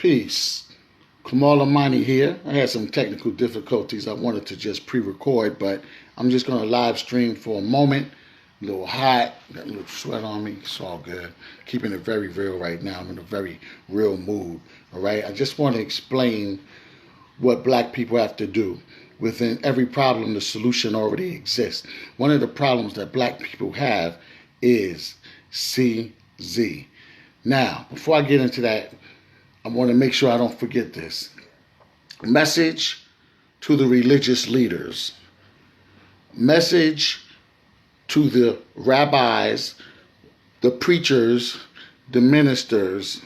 Peace. Kamal Imani here. I had some technical difficulties. I wanted to just pre-record, but I'm just going to live stream for a moment. A little hot, got a little sweat on me. It's all good. Keeping it very real right now. I'm in a very real mood. All right. I just want to explain what black people have to do. Within every problem, the solution already exists. One of the problems that black people have is CZ. Now, before I get into that, I want to make sure I don't forget this. Message to the religious leaders. Message to the rabbis, the preachers, the ministers,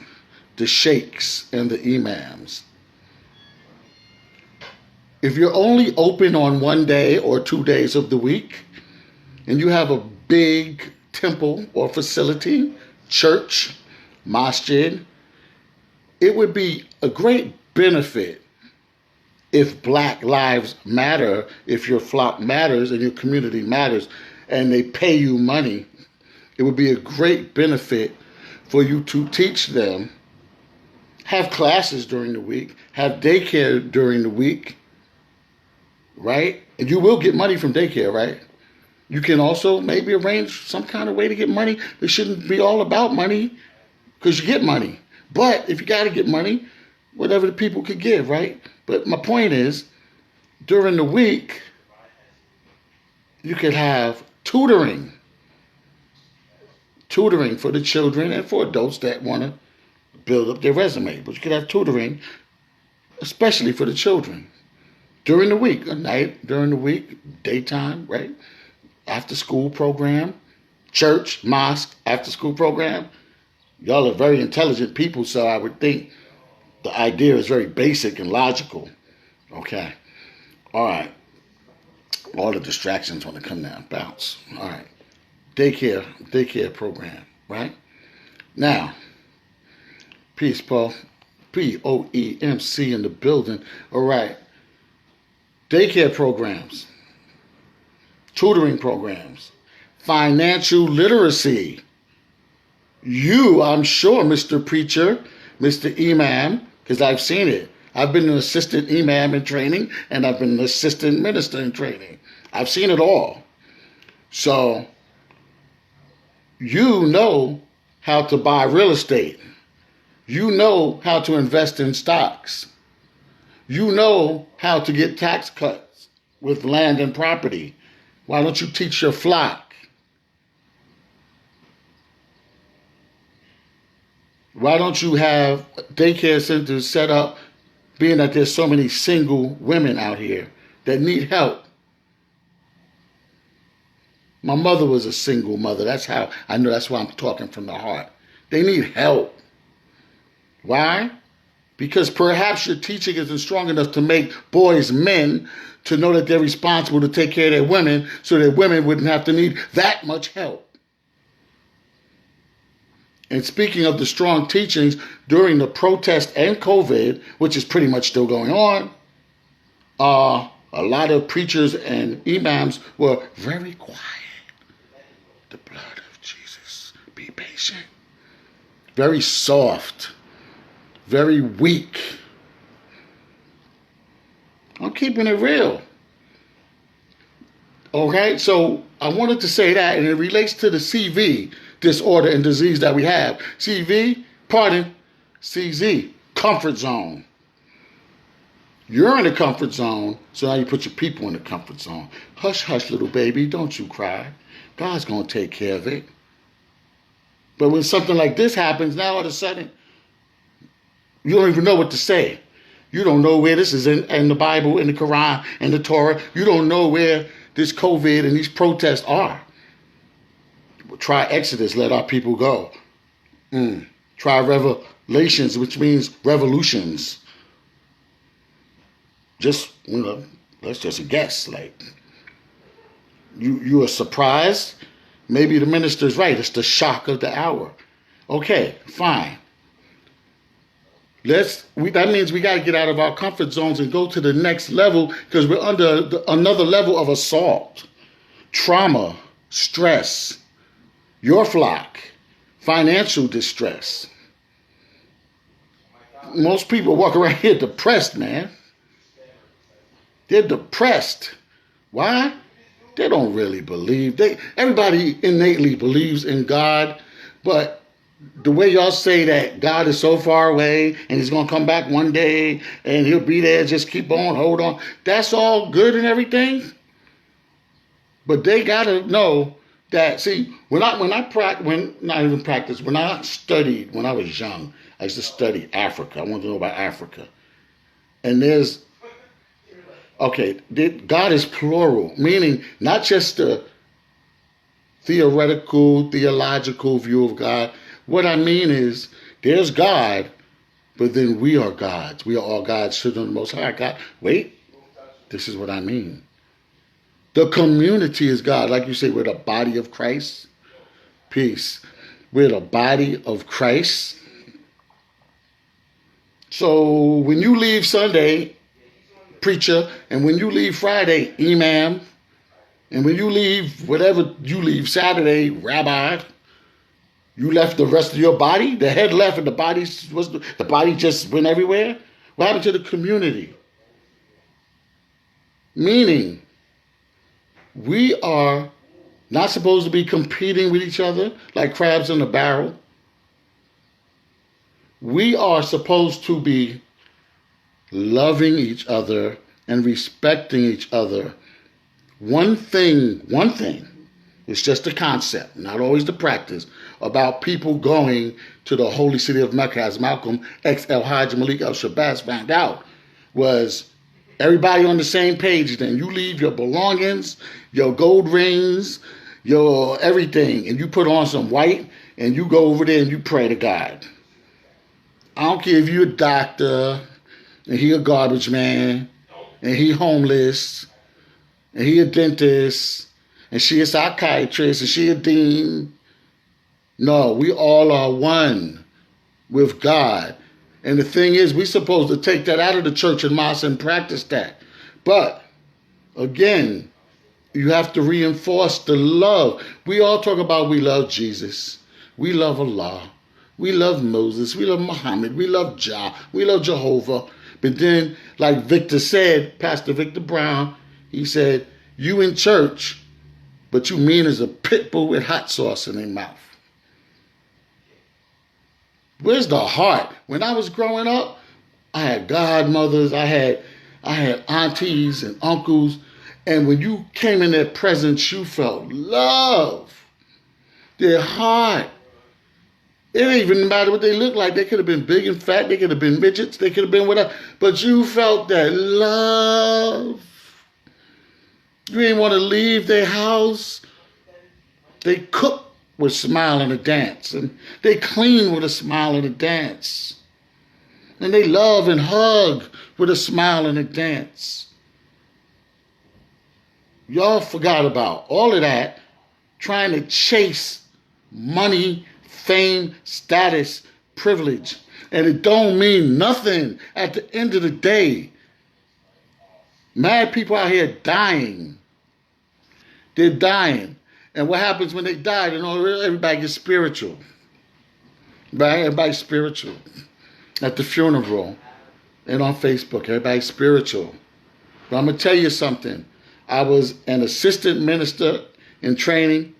the sheikhs, and the imams. If you're only open on one day or 2 days of the week, and you have a big temple or facility, church, masjid, it would be a great benefit if Black Lives Matter, if your flock matters and your community matters, and they pay you money. It would be a great benefit for you to teach them, have classes during the week, have daycare during the week, right? And you will get money from daycare, right? You can also maybe arrange some kind of way to get money. It shouldn't be all about money because you get money. But if you got to get money, whatever the people could give, right? But my point is, during the week, you could have tutoring for the children and for adults that want to build up their resume. But you could have tutoring, especially for the children, during the week, at night, during the week, daytime, right? After school program, church, mosque, after school program. Y'all are very intelligent people, so I would think the idea is very basic and logical. Okay. All right. All the distractions want to come down, bounce. All right. Daycare program, right? Now, peace, Paul. POEMC in the building. All right. Daycare programs, tutoring programs, financial literacy. You, I'm sure, Mr. Preacher, Mr. Imam, because I've seen it. I've been an assistant imam in training, and I've been an assistant minister in training. I've seen it all. So, you know how to buy real estate. You know how to invest in stocks. You know how to get tax cuts with land and property. Why don't you teach your flock? Why don't you have daycare centers set up, being that there's so many single women out here that need help? My mother was a single mother. That's how I know. That's why I'm talking from the heart. They need help. Why? Because perhaps your teaching isn't strong enough to make boys men, to know that they're responsible to take care of their women so that women wouldn't have to need that much help. And speaking of the strong teachings during the protest and COVID, which is pretty much still going on, a lot of preachers and imams were very quiet. The blood of Jesus, be patient. Very soft, very weak. I'm keeping it real. Okay, so I wanted to say that, and it relates to the CV disorder and disease that we have. CZ, comfort zone. You're in a comfort zone, so now you put your people in the comfort zone. Hush, hush, little baby, don't you cry. God's going to take care of it. But when something like this happens, now all of a sudden, you don't even know what to say. You don't know where this is in the Bible, in the Quran, in the Torah. You don't know where this COVID and these protests are. Try Exodus, let our people go. Try Revelations, which means revolutions. Just, that's just a guess. Like, you are surprised? Maybe the minister's right. It's the shock of the hour. Okay, fine. That means we got to get out of our comfort zones and go to the next level, because we're under another level of assault, trauma, stress, your flock, financial distress. most people walk around here depressed, man. They're depressed. Why? They don't really believe. Everybody innately believes in God, but the way y'all say that God is so far away and he's going to come back one day and he'll be there, just keep on, hold on. That's all good and everything. But they got to know that, see, when I studied, when I was young, I used to study Africa. I wanted to know about Africa. And God is plural, meaning not just the theological view of God. What I mean is, there's God, but then we are gods. We are all God's children of the Most High God. Wait, this is what I mean. The community is God. Like you say, we're the body of Christ. Peace. We're the body of Christ. So when you leave Sunday, preacher, and when you leave Friday, imam, and when you leave whatever you leave Saturday, rabbi, you left the rest of your body? The head left and the body just went everywhere? What happened to the community? Meaning, we are not supposed to be competing with each other like crabs in a barrel. We are supposed to be loving each other and respecting each other. One thing, it's just a concept, not always the practice, about people going to the holy city of Mecca, as Malcolm X El Hajj Malik El Shabazz found out, was everybody on the same page. Then you leave your belongings, your gold rings, your everything, and you put on some white, and you go over there and you pray to God. I don't care if you're a doctor, and he a garbage man, and he homeless, and he a dentist, and she a psychiatrist, and she a dean. No, we all are one with God. And the thing is, we're supposed to take that out of the church and mosque and practice that. But, again, you have to reinforce the love. We all talk about we love Jesus. We love Allah. We love Moses. We love Muhammad. We love Jah. We love Jehovah. But then, like Victor said, Pastor Victor Brown, he said, you in church, but you mean as a pit bull with hot sauce in their mouth. Where's the heart? When I was growing up, I had godmothers, I had aunties and uncles, and when you came in their presence, you felt love. Their heart. It didn't even matter what they looked like. They could have been big and fat. They could have been midgets. They could have been whatever. But you felt that love. You didn't want to leave their house. They cooked with a smile and a dance. And they clean with a smile and a dance. And they love and hug with a smile and a dance. Y'all forgot about all of that, trying to chase money, fame, status, privilege. And it don't mean nothing at the end of the day. Mad people out here dying. They're dying. And what happens when they die? You know, everybody gets spiritual. Right? Everybody's spiritual. At the funeral and on Facebook, everybody's spiritual. But I'm going to tell you something. I was an assistant minister in training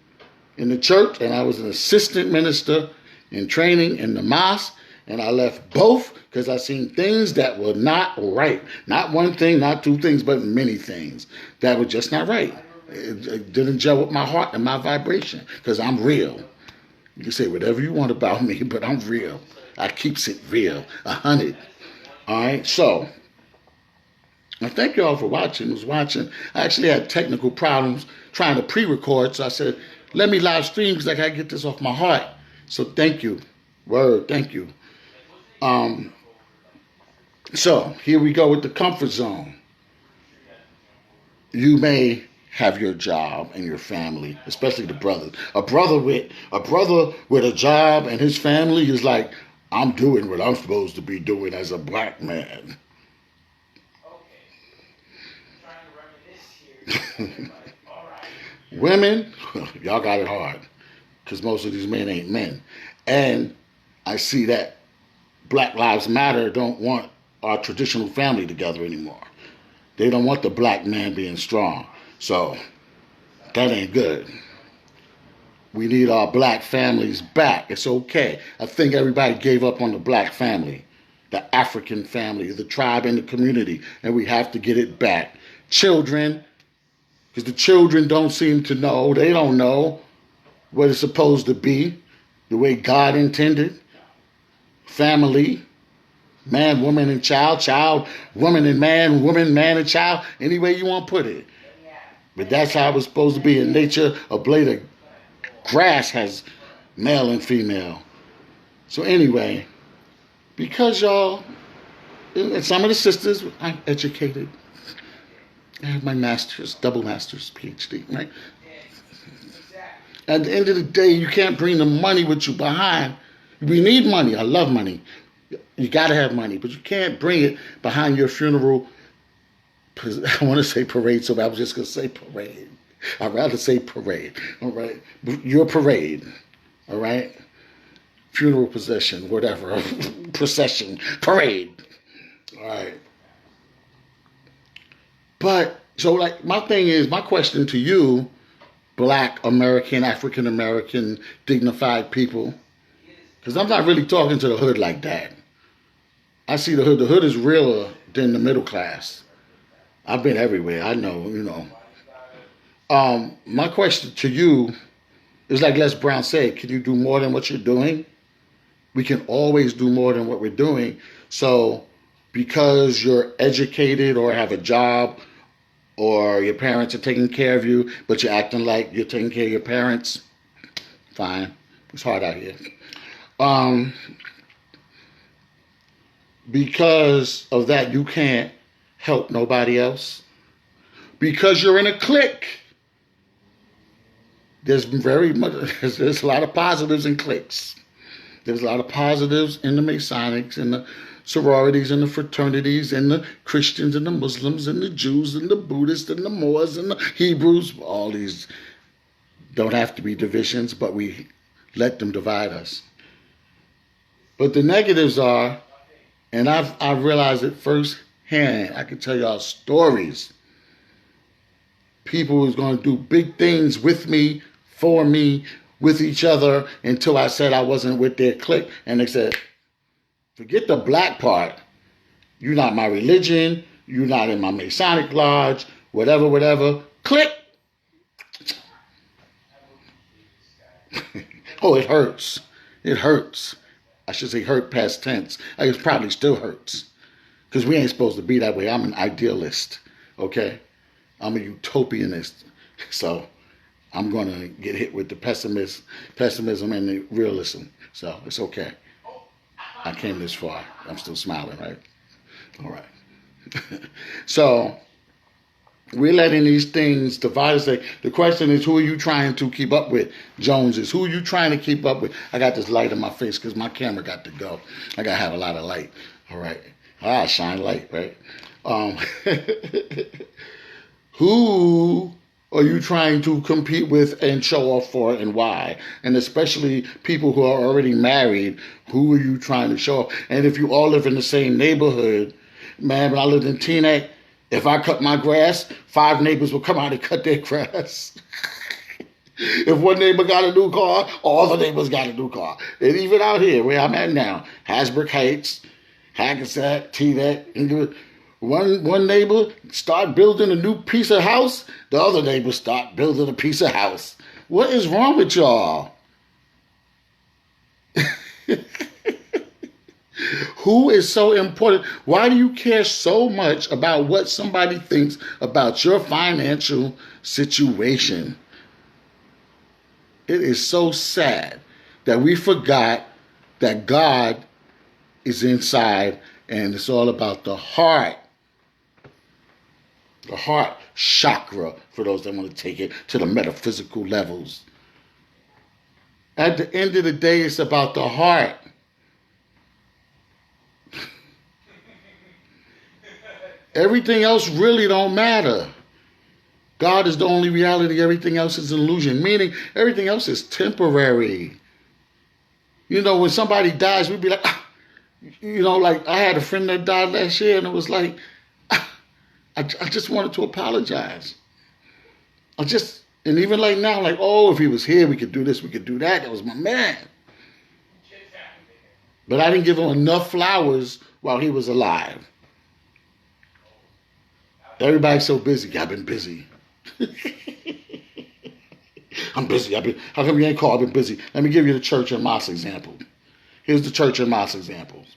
in the church, and I was an assistant minister in training in the mosque, and I left both because I seen things that were not right. Not one thing, not two things, but many things that were just not right. It didn't gel with my heart and my vibration because I'm real. You can say whatever you want about me, but I'm real. I keeps it real, 100. All right, so I thank you all for watching. I actually had technical problems trying to pre-record, so I said, let me live stream because I got to get this off my heart. So thank you. Word, thank you. So here we go with the comfort zone. You may have your job and your family, especially the brothers. A brother with a job and his family is like, I'm doing what I'm supposed to be doing as a black man. Women, y'all got it hard because most of these men ain't men. And I see that Black Lives Matter don't want our traditional family together anymore. They don't want the black man being strong. So that ain't good. We need our black families back. It's okay. I think everybody gave up on the black family, the African family, the tribe and the community, and we have to get it back. Children, because the children don't seem to know. They don't know what it's supposed to be, the way God intended. Family, man, woman, and child, child, woman and man, woman, man, and child, any way you want to put it. But that's how it was supposed to be. In nature, a blade of grass has male and female. So anyway, because y'all, and some of the sisters, I'm educated. I have my master's, double master's, PhD, right? At the end of the day, you can't bring the money with you behind. We need money. I love money. You got to have money, but you can't bring it behind your funeral. I want to say parade, so I was just going to say parade. I'd rather say parade, all right? Your parade, all right? Funeral procession, whatever. Procession, parade, all right? But, so like, my thing is, my question to you, Black American, African American, dignified people, because I'm not really talking to the hood like that. I see the hood. The hood is realer than the middle class. I've been everywhere. I know, you know. My question to you is like Les Brown said, can you do more than what you're doing? We can always do more than what we're doing. So because you're educated or have a job or your parents are taking care of you, but you're acting like you're taking care of your parents, fine. It's hard out here. Because of that, you can't help nobody else. Because you're in a clique. There's a lot of positives in cliques. There's a lot of positives in the Masonics and the sororities and the fraternities and the Christians and the Muslims and the Jews and the Buddhists and the Moors and the Hebrews. All these don't have to be divisions, but we let them divide us. But the negatives are, and I've realized it firsthand, I can tell y'all stories. People who's going to do big things with me, for me, with each other, until I said I wasn't with their clique. And they said, forget the black part. You're not my religion. You're not in my Masonic lodge. Whatever, whatever. Click. Oh, it hurts. It hurts. I should say hurt past tense. It probably still hurts. Because we ain't supposed to be that way. I'm an idealist. Okay? I'm a utopianist. So I'm going to get hit with the pessimism and the realism. So it's okay. I came this far. I'm still smiling, right? All right. So we're letting these things divide us. The question is, who are you trying to keep up with? Joneses. Who are you trying to keep up with? I got this light in my face because my camera got to go. I got to have a lot of light. All right. Shine light, right? Who are you trying to compete with and show off for, and why? And especially people who are already married, who are you trying to show off? And if you all live in the same neighborhood, man, when I lived in Teaneck, if I cut my grass, 5 neighbors will come out and cut their grass. If one neighbor got a new car, all the neighbors got a new car. And even out here, where I'm at now, Hasbrook Heights, Hackensack, Teaneck, one neighbor start building a new piece of house, the other neighbor start building a piece of house. What is wrong with y'all? Who is so important? Why do you care so much about what somebody thinks about your financial situation? It is so sad that we forgot that God is inside and it's all about the heart. The heart chakra, for those that want to take it to the metaphysical levels. At the end of the day, it's about the heart. Everything else really don't matter. God is the only reality. Everything else is an illusion, meaning everything else is temporary. You know, when somebody dies, we'd be like, Like I had a friend that died last year, and it was like, I just wanted to apologize. And even like now, like, oh, if he was here, we could do this, we could do that. That was my man. But I didn't give him enough flowers while he was alive. Everybody's so busy. I've been busy. I'm busy. How come you ain't called? I've been busy. Let me give you the church and mosque example. Here's the church and mosque examples.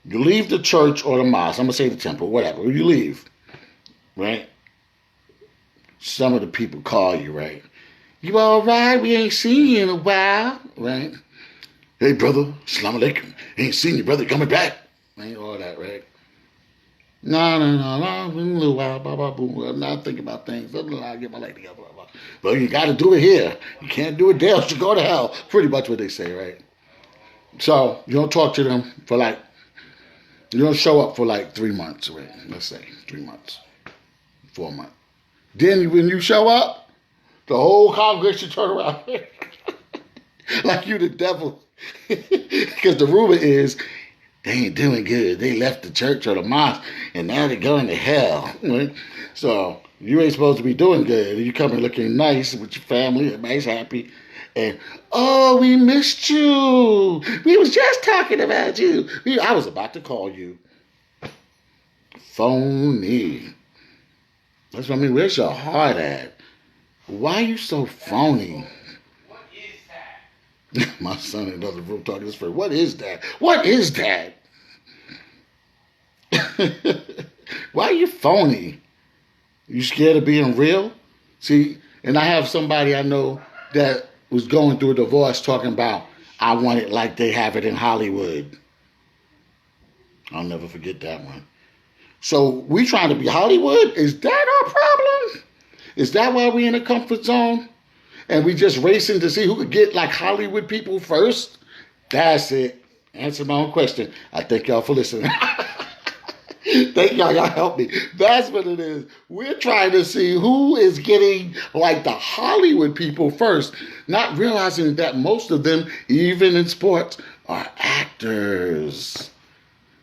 You leave the church or the mosque. I'm going to say the temple, whatever. You leave, right? Some of the people call you, right? You all right? We ain't seen you in a while, right? Hey, brother, Assalamu alaikum. Ain't seen you, brother. Coming back. Ain't all that, right? No. In a little while, blah, blah, boom. I'm not thinking about things. I'll get my life together, blah, blah. But you got to do it here. You can't do it there, else you go to hell. Pretty much what they say, right? So you don't talk to them you don't show up for 3 months, right? Let's say 3 months, 4 months. Then when you show up, the whole congregation turn around like you the devil. Because the rumor is they ain't doing good. They left the church or the mosque and now they're going to hell. Right? So you ain't supposed to be doing good. You coming looking nice with your family, everybody's happy. And, oh, we missed you. We was just talking about you. I was about to call you. Phony. That's what I mean. Where's your heart at? Why are you so phony? What is that? My son in another room talking to his friend. What is that? What is that? Why are you phony? You scared of being real? See, and I have somebody I know that was going through a divorce talking about, I want it like they have it in Hollywood. I'll never forget that one. So we trying to be Hollywood? Is that our problem? Is that why we in a comfort zone? And we just racing to see who could get like Hollywood people first? That's it. Answer my own question. I thank y'all for listening. Thank y'all. Y'all help me. That's what it is. We're trying to see who is getting like the Hollywood people first, not realizing that most of them, even in sports, are actors.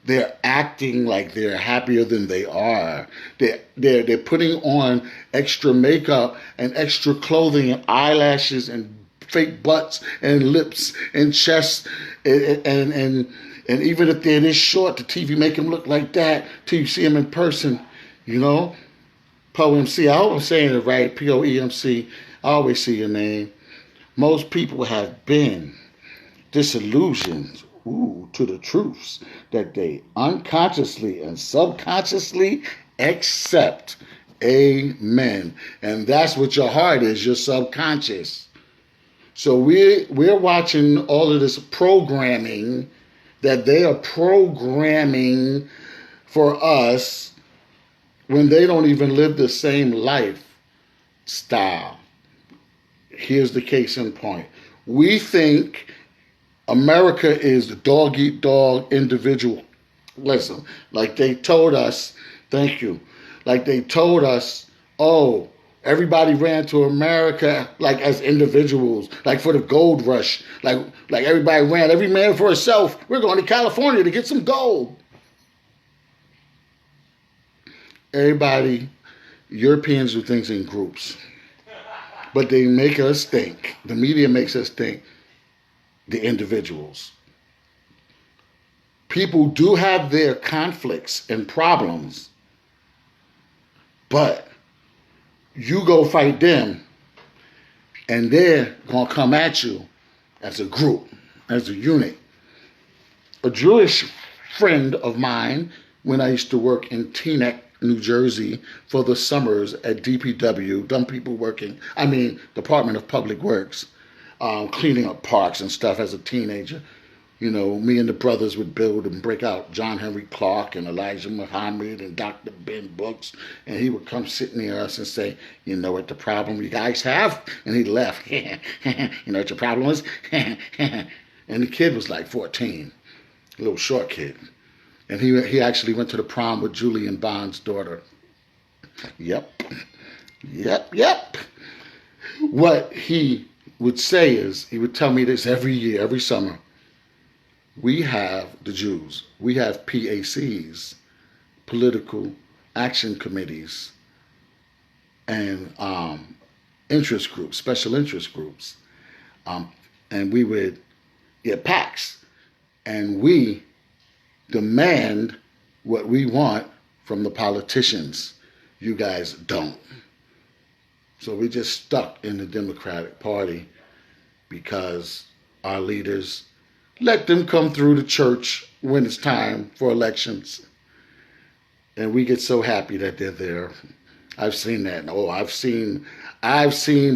They're acting like they're happier than they are. They're putting on extra makeup and extra clothing and eyelashes and fake butts and lips and chests and even if they're this short, the TV make them look like that till you see them in person. POEMC. I hope I'm saying it right. POEMC. I always see your name. Most people have been disillusioned to the truths that they unconsciously and subconsciously accept. Amen. And that's what your heart is, your subconscious. So we're watching all of this programming that they are programming for us when they don't even live the same lifestyle. Here's the case in point. We think America is the dog-eat-dog individualism. Like they told us, thank you, like they told us, oh, everybody ran to America like as individuals, like for the gold rush. Like everybody ran, every man for himself. We're going to California to get some gold. Everybody, Europeans do things in groups. But they make us think, the media makes us think, the individuals. People do have their conflicts and problems, but you go fight them, and they're going to come at you as a group, as a unit. A Jewish friend of mine, when I used to work in Teaneck, New Jersey, for the summers at DPW, Department of Public Works, cleaning up parks and stuff as a teenager. Me and the brothers would build and break out John Henry Clark and Elijah Muhammad and Dr. Ben books, and he would come sit near us and say, you know what the problem you guys have? And he left. You know what your problem is? And the kid was like 14, a little short kid. And he actually went to the prom with Julian Bond's daughter. Yep. What he would say is, he would tell me this every year, every summer. We have the Jews. We have PACs, political action committees, and interest groups, special interest groups. Um, and we would get PACs. And we demand what we want from the politicians. You guys don't. So we're just stuck in the Democratic Party because our leaders let them come through the church when it's time for elections. And we get so happy that they're there. I've seen that. Oh, I've seen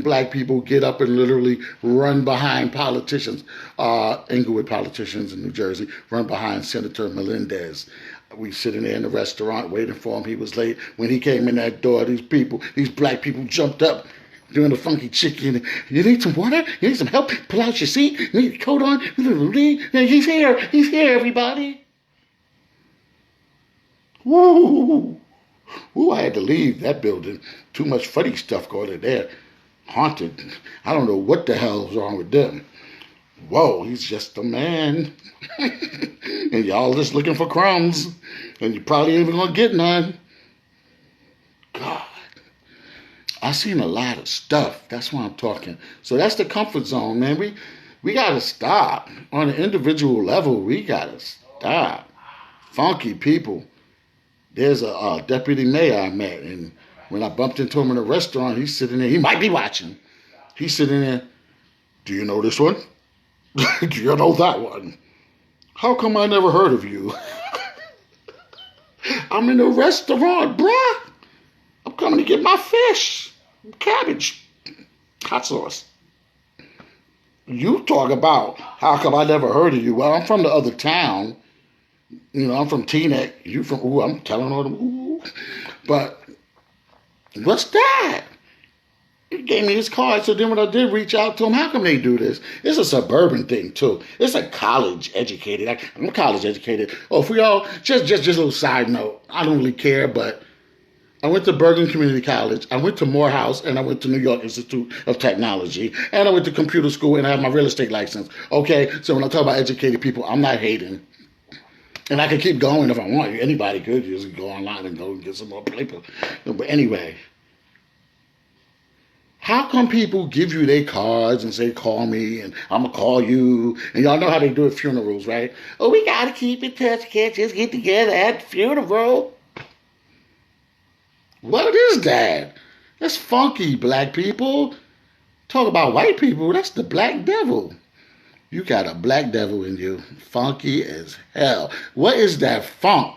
black people get up and literally run behind politicians, Inglewood politicians in New Jersey, run behind Senator Melendez. We sitting there in the restaurant waiting for him. He was late. When he came in that door, these black people jumped up doing the funky chicken. You need some water? You need some help? Pull out your seat? You need your coat on? He's here, everybody. Woo! Ooh, I had to leave that building. Too much funny stuff going in there. Haunted. I don't know what the hell's wrong with them. Whoa, he's just a man. And y'all just looking for crumbs. And you probably ain't even gonna get none. God. I've seen a lot of stuff. That's why I'm talking. So that's the comfort zone, man. We gotta stop. On an individual level, we gotta stop. Funky people. There's a deputy mayor I met, and when I bumped into him in a restaurant, he's sitting there. He might be watching. He's sitting there. Do you know this one? Do you know that one? How come I never heard of you? I'm in a restaurant, bruh. I'm coming to get my fish, cabbage, hot sauce. You talk about how come I never heard of you. Well, I'm from the other town. You know, I'm from Teaneck. You from, ooh, I'm telling all them, ooh. But what's that? He gave me his card. So then when I did reach out to him, how come they do this? It's a suburban thing, too. It's a college educated. I'm college educated. Oh, if we all, just a little side note. I don't really care, but I went to Bergen Community College. I went to Morehouse, and I went to New York Institute of Technology. And I went to computer school, and I have my real estate license. Okay, so when I talk about educated people, I'm not hating. And I could keep going if I want. Anybody could just go online and go and get some more paper. But anyway, how come people give you their cards and say, call me, and I'm going to call you? And y'all know how they do at funerals, right? Oh, we got to keep in touch. Can't just get together at the funeral. What is that? That's funky, black people. Talk about white people. That's the black devil. You got a black devil in you. Funky as hell. What is that funk?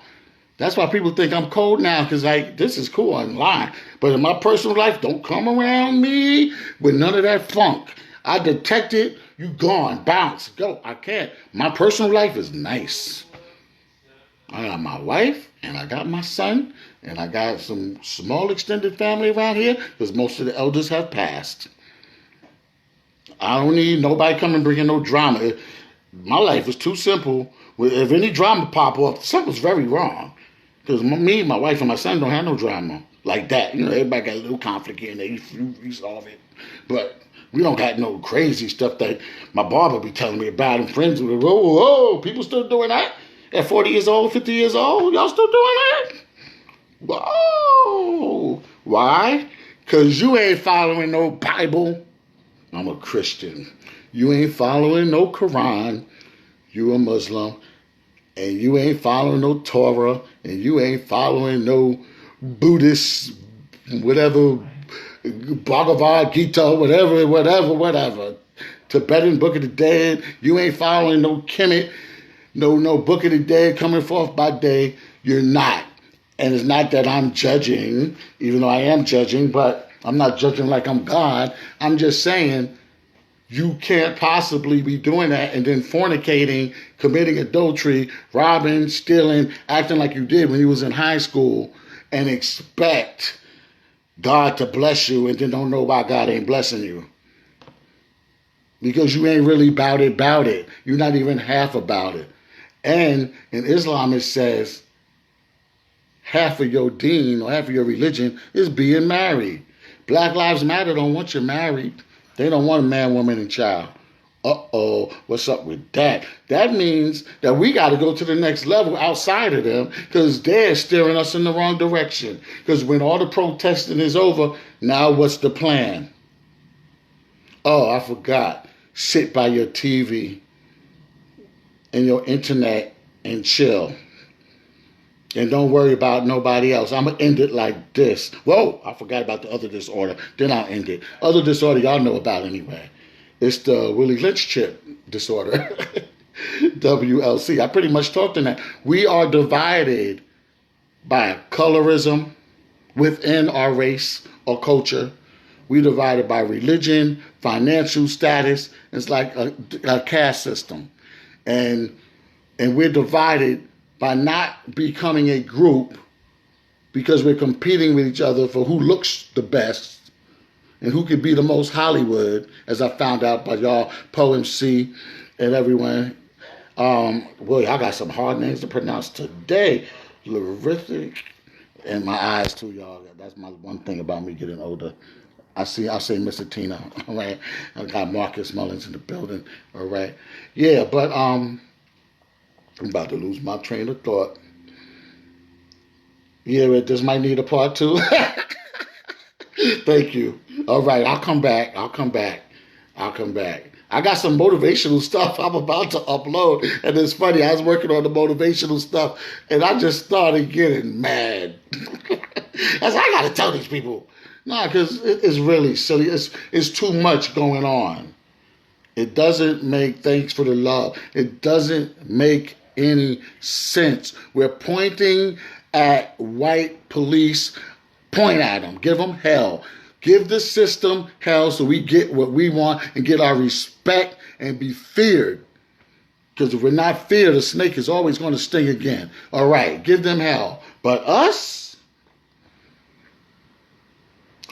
That's why people think I'm cold now, because like, this is cool online. But in my personal life, don't come around me with none of that funk. I detect it, you gone, bounce, go. I can't. My personal life is nice. I got my wife, and I got my son, and I got some small extended family around here, because most of the elders have passed. I don't need nobody coming bringing no drama. My life is too simple. If any drama pop up, something's very wrong. Because me, my wife, and my son don't have no drama like that. You know, everybody got a little conflict here and there. You resolve it. But we don't got no crazy stuff that my barber be telling me about and friends with. Whoa, people still doing that? At 40 years old, 50 years old, y'all still doing that? Whoa. Why? Because you ain't following no Bible. I'm a Christian. You ain't following no Quran. You a Muslim. And you ain't following no Torah. And you ain't following no Buddhist, whatever, Bhagavad Gita, whatever. Tibetan Book of the Dead. You ain't following no Kemet, no Book of the Dead coming forth by day. You're not. And it's not that I'm judging, even though I am judging, but I'm not judging like I'm God. I'm just saying you can't possibly be doing that and then fornicating, committing adultery, robbing, stealing, acting like you did when you was in high school and expect God to bless you and then don't know why God ain't blessing you. Because you ain't really about it. You're not even half about it. And in Islam it says half of your deen or half of your religion is being married. Black Lives Matter don't want you married. They don't want a man, woman, and child. Uh-oh, what's up with that? That means that we got to go to the next level outside of them because they're steering us in the wrong direction. Because when all the protesting is over, now what's the plan? Oh, I forgot. Sit by your TV and your internet and chill. And don't worry about nobody else. I'm going to end it like this. Whoa, I forgot about the other disorder. Then I'll end it. Other disorder y'all know about anyway. It's the Willie Lynch chip disorder. WLC. I pretty much talked in that. We are divided by colorism within our race or culture. We're divided by religion, financial status. It's like a caste system. And we're divided by not becoming a group because we're competing with each other for who looks the best and who could be the most Hollywood, as I found out by y'all, Poe MC and everyone. Boy, I got some hard names to pronounce today. Larithic and my eyes too, y'all. That's my one thing about me getting older. I'll say Mr. Tina, all right? I got Marcus Mullins in the building, all right? Yeah, but I'm about to lose my train of thought. Yeah, this might need a part two. Thank you. All right, I'll come back. I got some motivational stuff I'm about to upload. And it's funny, I was working on the motivational stuff, and I just started getting mad. I got to tell these people. Nah, because it's really silly. It's too much going on. It doesn't make, thanks for the love, it doesn't make any sense. We're pointing at white police. Point at them. Give them hell. Give the system hell so we get what we want and get our respect and be feared. Because if we're not feared, the snake is always going to sting again. All right, give them hell. But us,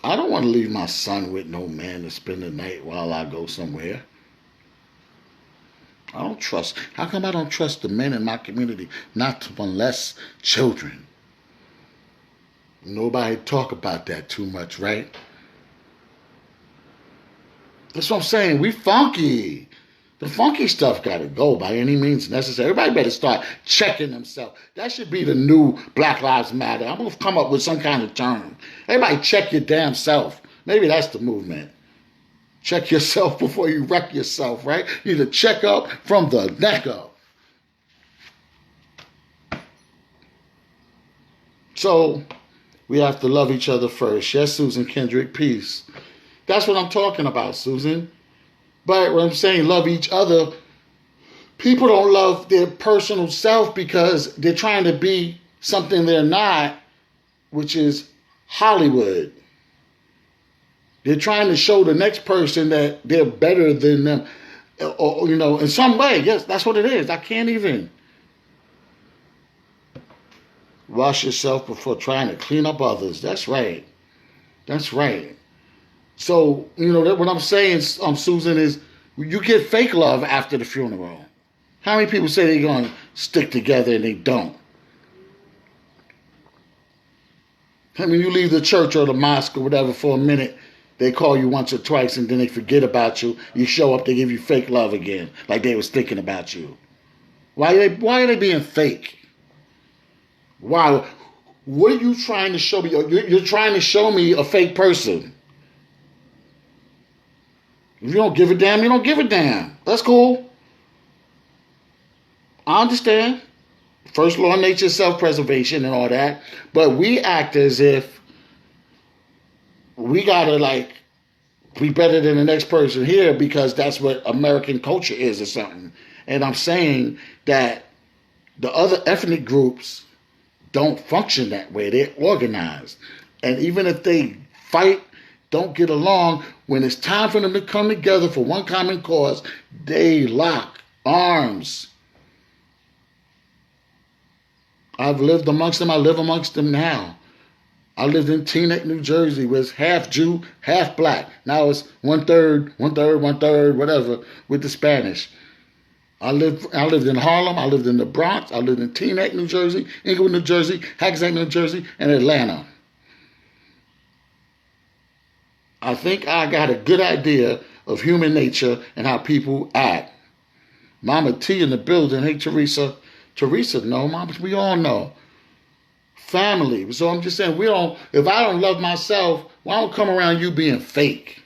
I don't want to leave my son with no man to spend the night while I go somewhere. I don't trust. How come I don't trust the men in my community not to molest children? Nobody talk about that too much, right? That's what I'm saying. We funky. The funky stuff got to go by any means necessary. Everybody better start checking themselves. That should be the new Black Lives Matter. I'm going to come up with some kind of term. Everybody check your damn self. Maybe that's the movement. Check yourself before you wreck yourself, right? You need to check up from the neck up. So we have to love each other first. Yes, Susan Kendrick, peace. That's what I'm talking about, Susan. But when I'm saying love each other, people don't love their personal self because they're trying to be something they're not, which is Hollywood. They're trying to show the next person that they're better than them, or in some way. Yes, that's what it is. I can't even. Wash yourself before trying to clean up others. That's right. That's right. So, what I'm saying, Susan, is you get fake love after the funeral. How many people say they're going to stick together and they don't? I mean, you leave the church or the mosque or whatever for a minute, they call you once or twice and then they forget about you. You show up, they give you fake love again, like they was thinking about you. Why are they being fake? Why? What are you trying to show me? You're trying to show me a fake person. If you don't give a damn, you don't give a damn. That's cool. I understand. First law of nature, self-preservation and all that. But we act as if we gotta be better than the next person here because that's what American culture is or something. And I'm saying that the other ethnic groups don't function that way. They're organized. And even if they fight, don't get along, when it's time for them to come together for one common cause, they lock arms. I've lived amongst them. I live amongst them now. I lived in Teaneck, New Jersey, where it's half Jew, half black. Now it's one third, whatever, with the Spanish. I lived in Harlem. I lived in the Bronx. I lived in Teaneck, New Jersey, Inglewood, New Jersey, Hackensack, New Jersey, and Atlanta. I think I got a good idea of human nature and how people act. Mama T in the building. Hey, Teresa. Teresa, no, Mama, we all know. Family. So I'm just saying, if I don't love myself, why don't come around you being fake?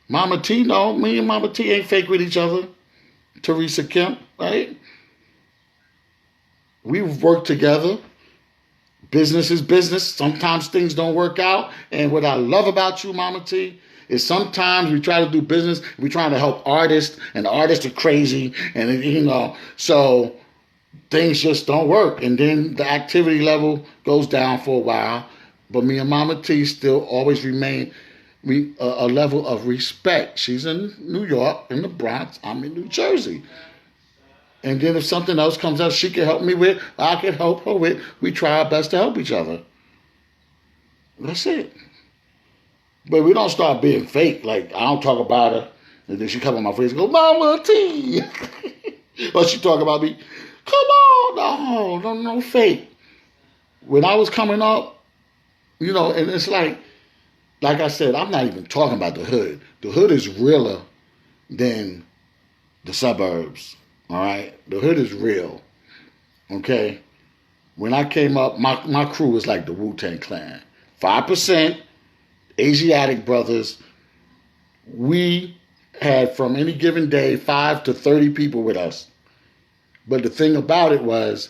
Mama T, no, me and Mama T ain't fake with each other. Teresa Kemp, right? We've worked together. Business is business. Sometimes things don't work out. And what I love about you, Mama T, is sometimes we try to do business. We're trying to help artists, and the artists are crazy. And, so things just don't work. And then the activity level goes down for a while. But me and Mama T still always remain a level of respect. She's in New York, in the Bronx. I'm in New Jersey. And then if something else comes up she can help me with, I can help her with, we try our best to help each other. That's it. But we don't start being fake. Like, I don't talk about her, and then she come on my face and go, Mama T. Or she talk about me, come on, no fake. When I was coming up, and it's like I said, I'm not even talking about the hood. The hood is realer than the suburbs. All right, the hood is real. Okay, when I came up, my crew was like the Wu-Tang Clan. 5% Asiatic brothers. We had from any given day 5 to 30 people with us. But the thing about it was,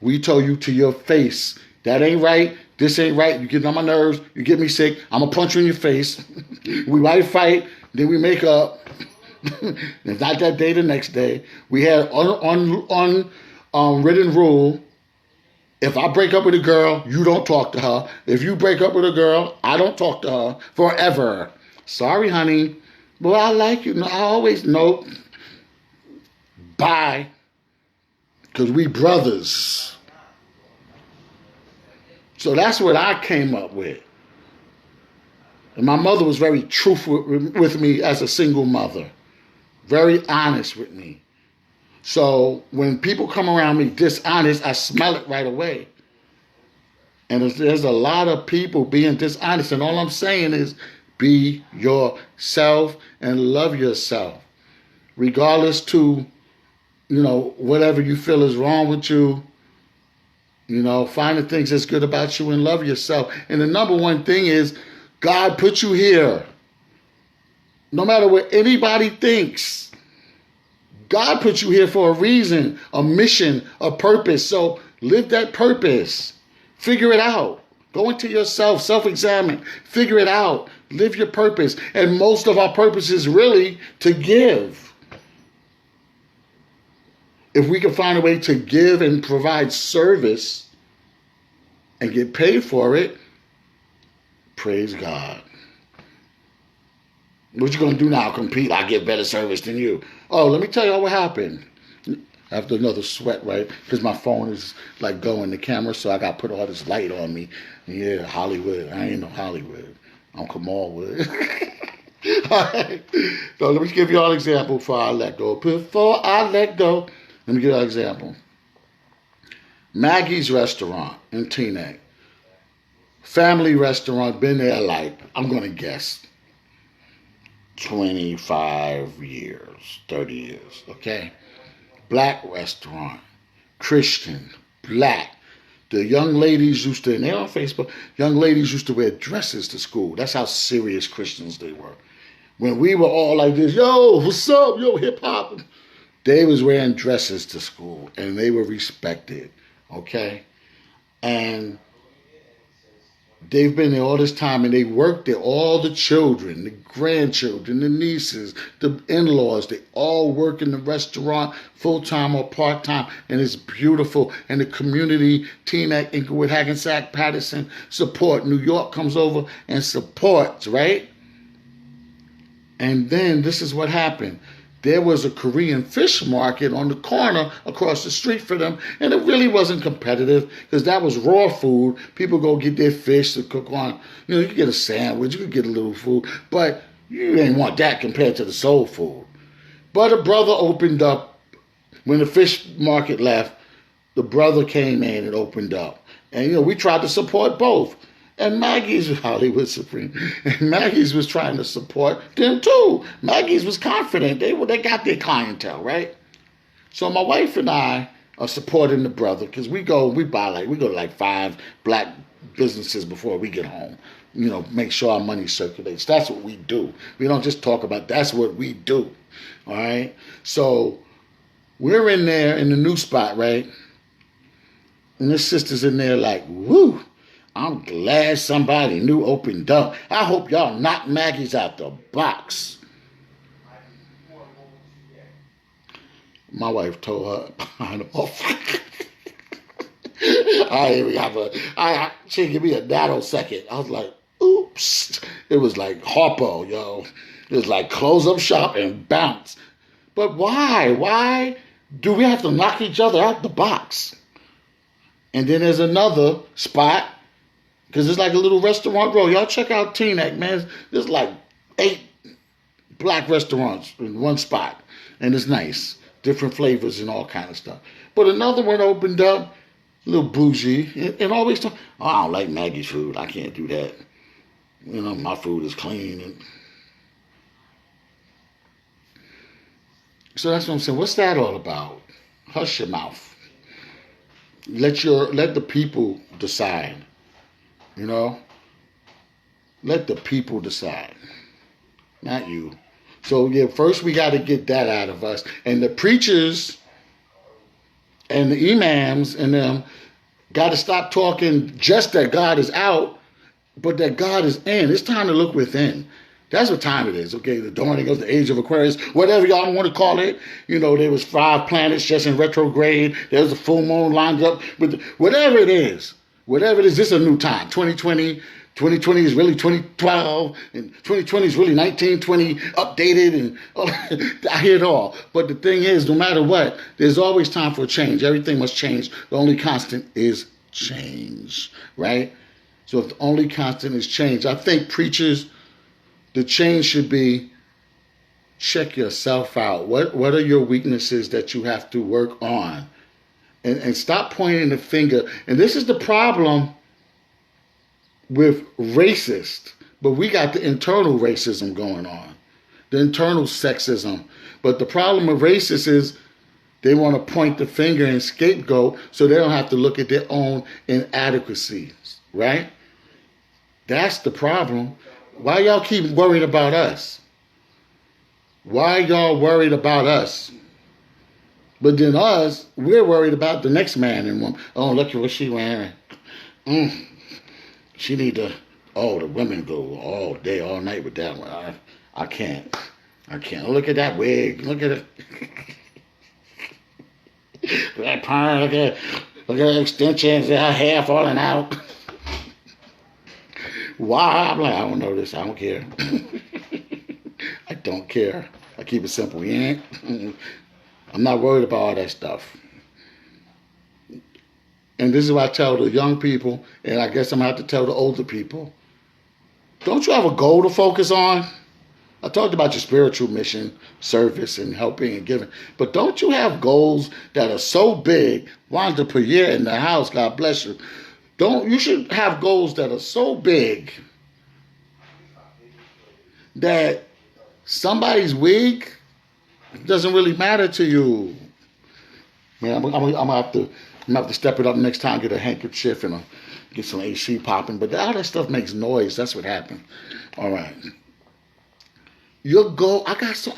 we told you to your face, that ain't right. This ain't right. You get on my nerves. You get me sick. I'm gonna punch you in your face. We might fight. Then we make up. If not that day, the next day. We had unwritten rule. If I break up with a girl, you don't talk to her. If you break up with a girl, I don't talk to her forever. Sorry, honey. But I like you. I always know. Bye. Because we brothers. So that's what I came up with. And my mother was very truthful with me as a single mother. Very honest with me. So when people come around me dishonest, I smell it right away. And there's a lot of people being dishonest. And all I'm saying is be yourself and love yourself. Regardless to, whatever you feel is wrong with you. Find the things that's good about you and love yourself. And the number one thing is God put you here. No matter what anybody thinks, God put you here for a reason, a mission, a purpose. So live that purpose. Figure it out. Go into yourself, self-examine, figure it out. Live your purpose. And most of our purpose is really to give. If we can find a way to give and provide service and get paid for it, praise God. What you gonna do now? Compete? I get better service than you. Oh, let me tell you what happened. After another sweat, right? Because my phone is like going the camera, so I got to put all this light on me. Yeah, Hollywood. I ain't no Hollywood. I'm Kamal Wood. All right. So let me give you all an example before I let go. Let me give you an example. Maggie's restaurant in Teaneck. Family restaurant, been there like, I'm going to guess, 25 years, 30 years, okay? Black restaurant, Christian, black. The young ladies used to, and they're on Facebook, young ladies used to wear dresses to school. That's how serious Christians they were. When we were all like this, yo, what's up, yo, hip hop, they was wearing dresses to school, and they were respected, okay? And they've been there all this time, and they worked there. All the children, the grandchildren, the nieces, the in-laws, they all work in the restaurant full-time or part-time, and it's beautiful. And the community, Teaneck, Inglewood, Hackensack, Patterson, support. New York comes over and supports, right? And then this is what happened. There was a Korean fish market on the corner across the street for them, and it really wasn't competitive because that was raw food. People go get their fish to cook on. You could get a sandwich, you could get a little food, but you ain't want that compared to the soul food. But a brother opened up. When the fish market left, the brother came in and opened up. And, we tried to support both. And Maggie's Hollywood Supreme. And Maggie's was trying to support them too. Maggie's was confident. They got their clientele, right? So my wife and I are supporting the brother because we go to like 5 black businesses before we get home. You know, make sure our money circulates. That's what we do. We don't just talk about, that's what we do. All right? So we're in there in the new spot, right? And this sister's in there like, woo, I'm glad somebody new opened up. I hope y'all knock Maggie's out the box. My wife told her behind the off. She gave me a nanosecond. I was like, oops. It was like Harpo, yo. It was like close up shop and bounce. But why? Why do we have to knock each other out the box? And then there's another spot, because it's like a little restaurant row. Y'all check out Teaneck, man. There's like 8 black restaurants in one spot. And it's nice. Different flavors and all kind of stuff. But another one opened up, a little bougie, and always talk, oh, I don't like Maggie's food. I can't do that. You know, my food is clean. And so that's what I'm saying. What's that all about? Hush your mouth. Let the people decide. You know? Let the people decide. Not you. So yeah, first we got to get that out of us. And the preachers and the imams and them got to stop talking just that God is out, but that God is in. It's time to look within. That's what time it is. Okay, the dawning of the age of Aquarius, whatever y'all want to call it. You know, there was 5 planets just in retrograde. There's a full moon lined up with whatever it is. Whatever it is, this is a new time. 2020 is really 2012, and 2020 is really 1920 updated, and I hear it all. But the thing is, no matter what, there's always time for a change. Everything must change. The only constant is change, right? So if the only constant is change, I think preachers, the change should be check yourself out. What are your weaknesses that you have to work on? And stop pointing the finger. And this is the problem with racist. But we got the internal racism going on. The internal sexism. But the problem with racists is they want to point the finger and scapegoat so they don't have to look at their own inadequacies. Right? That's the problem. Why y'all keep worried about us? Why y'all worried about us? But then us, we're worried about the next man and woman. Oh, look at what she wearing. She need to, the women go all day, all night with that one. I can't. Look at that wig. Look at it. That perm, look at the extensions, her hair falling out. Why? I'm like, I don't know this. I don't care. I don't care. I keep it simple. Yeah. I'm not worried about all that stuff. And this is what I tell the young people, and I guess I'm going to have to tell the older people. Don't you have a goal to focus on? I talked about your spiritual mission, service, and helping and giving. But don't you have goals that are so big, $100 per year in the house, God bless you. You should have goals that are so big that somebody's wig doesn't really matter to you. Man, I'm gonna have to step it up next time. Get a handkerchief and get some AC popping. But all that stuff makes noise. That's what happened. All right. Your goal. I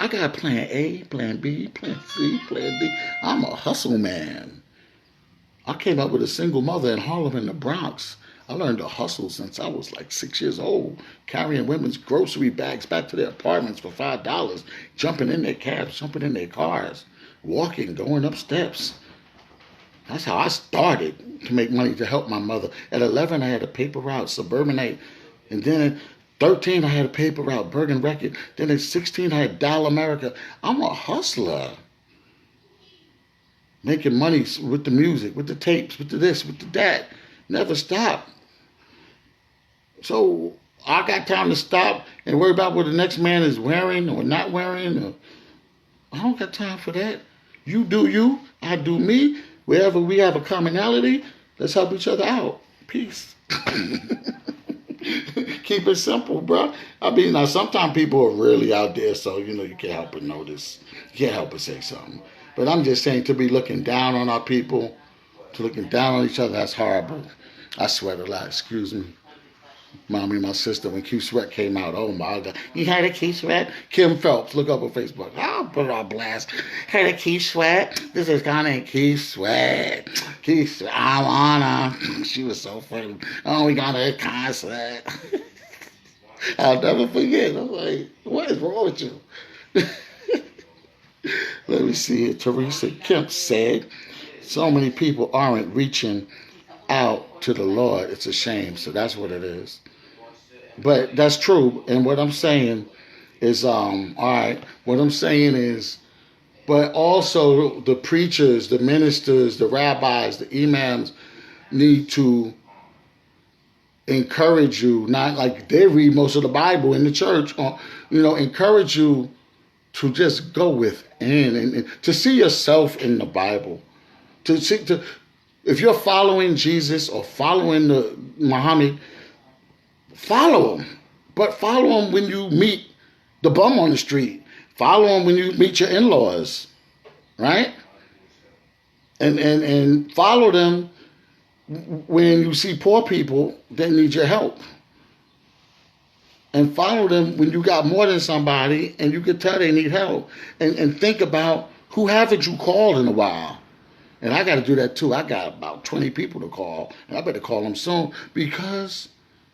got plan A, plan B, plan C, plan D. I'm a hustle man. I came up with a single mother in Harlem in the Bronx. I learned to hustle since I was like 6 years old, carrying women's grocery bags back to their apartments for $5, jumping in their cabs, jumping in their cars, walking, going up steps. That's how I started to make money to help my mother. At 11, I had a paper route, Suburbanite. And then at 13, I had a paper route, Bergen Record. Then at 16, I had Dial America. I'm a hustler. Making money with the music, with the tapes, with the this, with the that. Never stop. So I got time to stop and worry about what the next man is wearing or not wearing. I don't got time for that. You do you, I do me. Wherever we have a commonality, let's help each other out. Peace. Keep it simple, bro. I mean, now sometimes people are really out there, so you can't help but notice. You can't help but say something. But I'm just saying, to be looking down on our people, to looking down on each other, that's horrible. I sweat a lot. Excuse me. Mommy and my sister, when Q Sweat came out, oh my God. You heard of Q Sweat? Kim Phelps, look up on Facebook. I'll put it on blast. Heard of Q Sweat? This is Connie Q Sweat. Q Sweat, I wanna. She was so funny. Oh, we got a concert. I'll never forget. I'm like, what is wrong with you? Let me see it. Teresa Kemp said, so many people aren't reaching out to the Lord. It's a shame. So that's what it is. But that's true. And what I'm saying is, all right, what I'm saying is, but also the preachers, the ministers, the rabbis, the imams need to encourage you, not like they read most of the Bible in the church, or, encourage you to just go within and to see yourself in the Bible. If you're following Jesus or following Muhammad, follow him. But follow him when you meet the bum on the street. Follow him when you meet your in-laws, right? And follow them when you see poor people that need your help. And follow them when you got more than somebody and you can tell they need help. And think about, who haven't you called in a while? And I got to do that too. I got about 20 people to call. And I better call them soon, because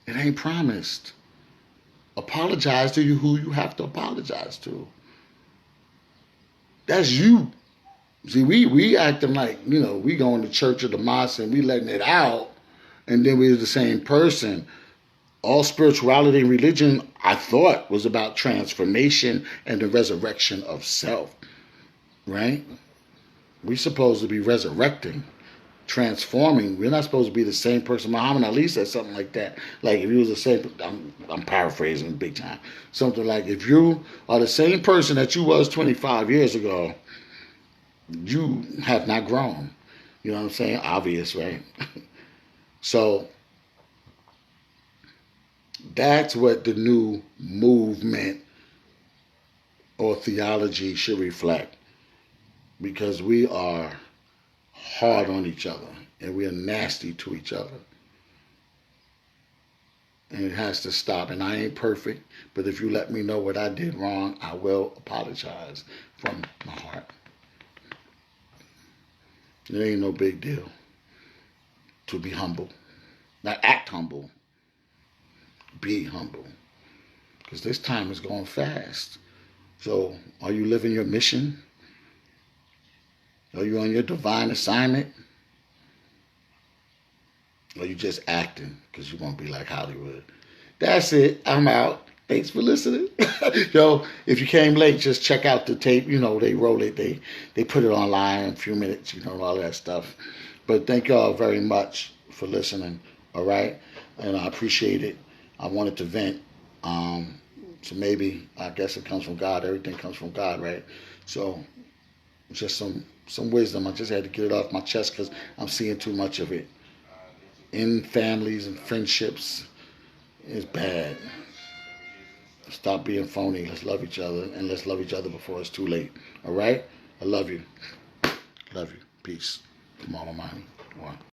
it ain't promised. Apologize to you who you have to apologize to. That's you. See, we acting like, we going to church or the mosque and we letting it out, and then we're the same person. All spirituality and religion, I thought, was about transformation and the resurrection of self, right? We're supposed to be resurrecting, transforming. We're not supposed to be the same person. Muhammad Ali said something like that. Like, if you was the same, I'm paraphrasing big time. Something like, if you are the same person that you was 25 years ago, you have not grown. You know what I'm saying? Obvious, right? So that's what the new movement or theology should reflect. Because we are hard on each other and we are nasty to each other. And it has to stop. And I ain't perfect, but if you let me know what I did wrong, I will apologize from my heart. It ain't no big deal to be humble. Not act humble. Be humble. Because this time is going fast. So, are you living your mission? Are you on your divine assignment? Or you just acting because you want to be like Hollywood? That's it. I'm out. Thanks for listening. Yo, if you came late, just check out the tape. They roll it. They put it online in a few minutes, all that stuff. But thank y'all very much for listening, all right? And I appreciate it. I wanted to vent. So maybe, I guess it comes from God. Everything comes from God, right? So just some wisdom. I just had to get it off my chest because I'm seeing too much of it. In families and friendships, it's bad. Stop being phony. Let's love each other, and let's love each other before it's too late. All right? I love you. Love you. Peace. Kamal Imani. One.